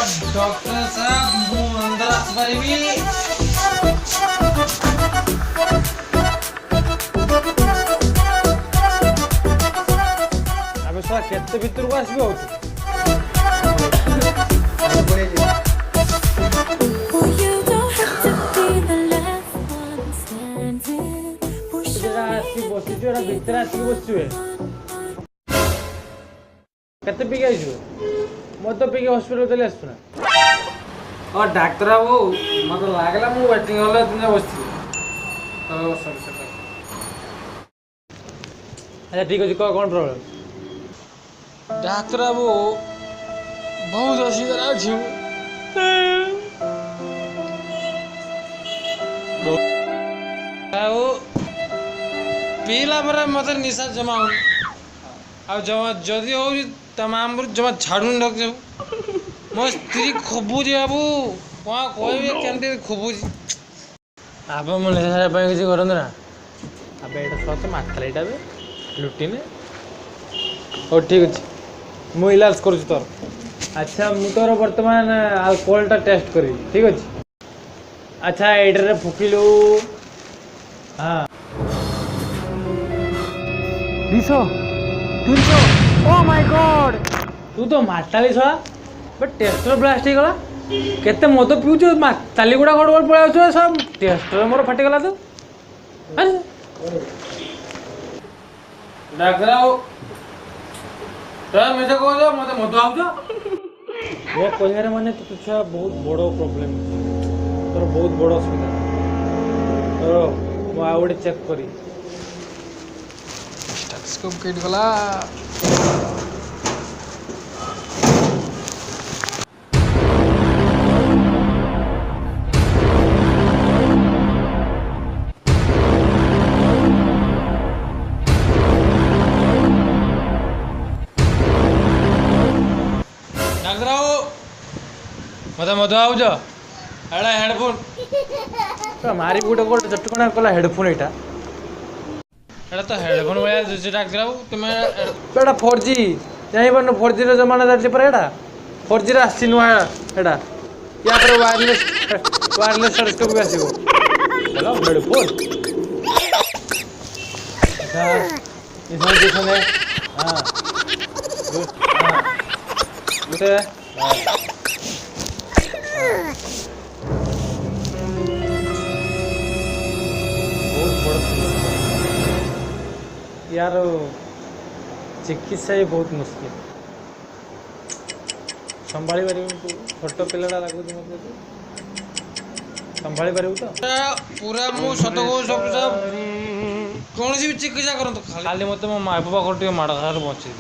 Doctor साहब मु अंदर आसपारिबी अबे साला केते भीतर को आसबे होत बसी जोड़ा भीतर आसी बसुए केते पी गइछु मो तो पी के हॉस्पिटल चले आसुना और डॉक्टर बाबू मत लागला मु वेटिंग हॉल दिन बसथि तो सॉरी सॉरी अच्छा ठीक अछि कोन प्रॉब्लम डॉक्टर बाबू बहुत असुविधा अछि आओ पीला पर मत निशा जमा हो आ जमा जदी हो तमाम जमा छाड़ू रख जाऊ मो स्त्री खबुजी बाबू कौन कहबे केमती खबुजी आप मो निशा पे किसी करंद ना अब एटा सच माथला एटा बे लुटिने ओ ठीक अछि मु इलाज करू तोर अच्छा मु तोर वर्तमान अल्कोहल टा टेस्ट करी ठीक अछि अच्छा एडरे फुकिलु हां 200 300 ओ माय गॉड तू तो माताली छला बट टेस्टर ब्लास्ट हो गला केते मद पिउछ ताली गुडा गडबड पळा छ सब टेस्टर मोर फटी गला तो डागराओ तो मेजे को जो मते मद आउछ वो कहयार माने तो तुछा बहुत बड़ो प्रॉब्लम तोर बहुत बड़ो असुविधा तो वो आवडे चेक करी स्कोप केट गला मत मत आउज एड़ा हेडफोन तो मारी गुटे गोटे चटकणा कला हेडफोन एटा एड़ा तो हेडफोन वाला दूसरे डाक दिलाऊ तुम्हें एड़ा 4G जाई बन 4G रो जमाना जाची पर एड़ा 4G रा आसी नुआ एड़ा या पर वायरलेस सर्किट भी आसीबो हेलो हेडफोन अच्छा इसमें देखो ने हां गुड हां गुड यार चिकित्सा ही बहुत मुश्किल संभाली पार छोट पिलाटा लगुच मत संभाली पार तो पूरा मु सत को सब कौन भी चिकित्सा करते खाली मत मो माँ बापा को माड़ खा बचे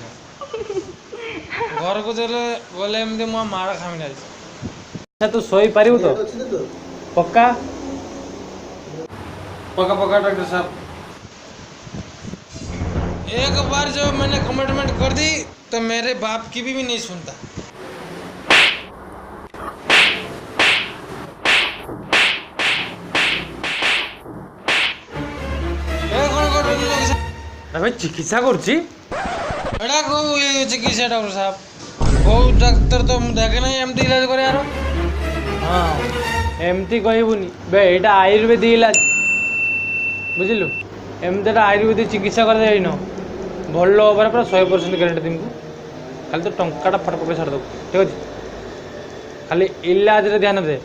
घर को गले एमती मो माड़ खामी ना अच्छा तू सोई पार तो पक्का पक्का पक्का डॉक्टर साहब एक बार जब मैंने कमिटमेंट कर दी तो मेरे बाप की भी नहीं सुनता अबे चिकित्सा करछि एडा को चिकित्सा डॉक्टर साहब बहुत डॉक्टर तो देखे नहीं एमती इलाज करे यार हां एमती कहबुनी बे एटा आयुर्वेदिक इलाज बुझिलु एमती आयुर्वेदिक चिकित्सा कर देनो भल ओवर पूरा 100% ग्यारंटी तुमको खाली तो टंकाटा फट पके छाड़ दो ठीक अच्छे खाली इलाज रे ध्यान दे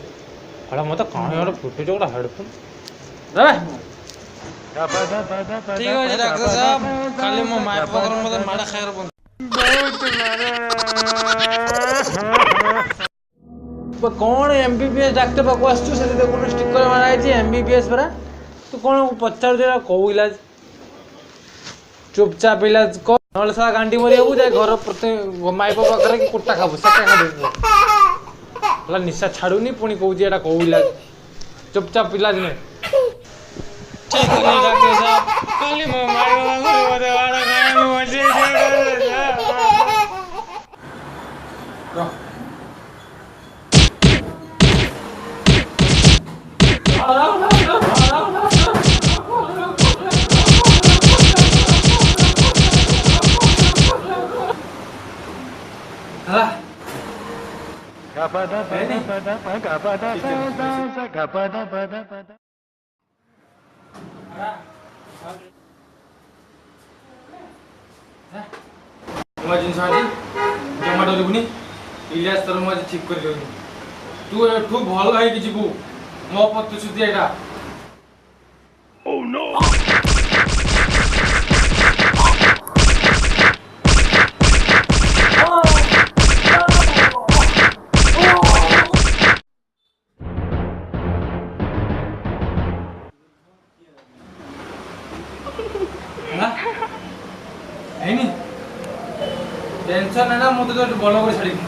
हला मत कौन यार फुटू जोड़ा हेडफोन रे ठीक है डॉक्टर साहब खाली मो माय पकर मत माडा खायर बंद बहुत मारे कौन एमबीबीएस डॉक्टर पाको आछू से देखो स्टिकर मारा है एमबीबीएस परा तू कौन पचार देला को इलाज चुपचाप इलाज कर नल सा गांडी मरी आबू जाए घर प्रति माई बाबा करे कि कुट्टा खाबू सटा खा देबू हला निशा छाड़ूनी पुणी कहू एटा को इलाज चुपचाप इलाज ने ठीक है डॉक्टर साहब खाली मो माई बाबा करे मते वाड़ा खाए में मजे ମୋ ଜିନିଷ ଆଜି ଜମା ଡରିବୁନି। ଇଲିଆସ ତୋର ମୁଁ ଆଜି ଠିକ୍ କରିଦେବି। ତୁ ଏଠୁ ଭଲ ହେଇକି ଯିବୁ। ମୋ ପ୍ରତିଶ୍ରୁତି ଏଇଟା। Oh no! ହେଇନି ଟେନସନ୍ ନା ମୁଁ ତ ଭଲ କରି ଛାଡ଼ିବି।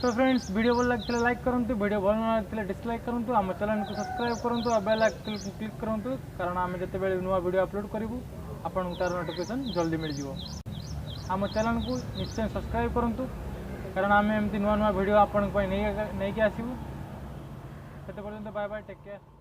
तो फ्रेंड्स वीडियो भल लगे लाइक करूँ, वीडियो भल न लगे डिसलाइक करूँ, आम चैनल को सब्सक्राइब करूँ और बेल आइकन क्लिक करूँ, कारण आम जिते नुआ वीडियो अपलोड करूँ आपन तार नोटिफिकेशन जल्दी मिल जाव। आम चैनल को निश्चय सब्सक्राइब करूँ, कारण आम एमती नुआ नुआ वीडियो आपण नहीं आसबू। से पर्यंत बाय बाय, टेक केयर।